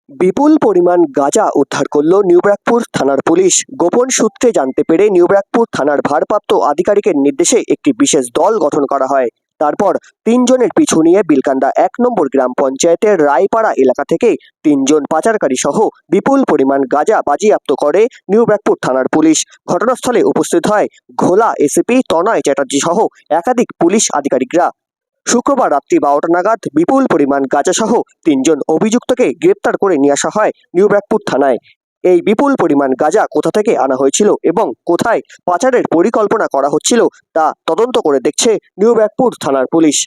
বিপুল পরিমাণ গাঁজা উদ্ধার করল নিউব্রাকপুর থানার পুলিশ। গোপন সূত্রে জানতে পেরে নিউব্রাকপুর থানার ভারপ্রাপ্ত আধিকারিকের নির্দেশে একটি বিশেষ দল গঠন করা হয়। তারপর তিনজনের পিছু নিয়ে বিলকান্দা ১ নম্বর গ্রাম পঞ্চায়েতের রায়পাড়া এলাকা থেকে তিনজন পাচারকারী সহ বিপুল পরিমাণ গাঁজা বাজেয়াপ্ত করে নিউব্রাকপুর থানার পুলিশ। ঘটনাস্থলে উপস্থিত হয় ঘোলা এসিপি তনয় চ্যাটার্জি সহ একাধিক পুলিশ আধিকারিকরা। শুক্রবার রাত্রি ১২টা নাগাদ বিপুল পরিমাণ গাঁজাসহ তিনজন অভিযুক্তকে গ্রেপ্তার করে নিয়ে আসা হয় নিউব্রাকপুর থানায়। এই বিপুল পরিমাণ গাঁজা কোথা থেকে আনা হয়েছিল এবং কোথায় পাচারের পরিকল্পনা করা হচ্ছিল তা তদন্ত করে দেখছে নিউব্রাকপুর থানার পুলিশ।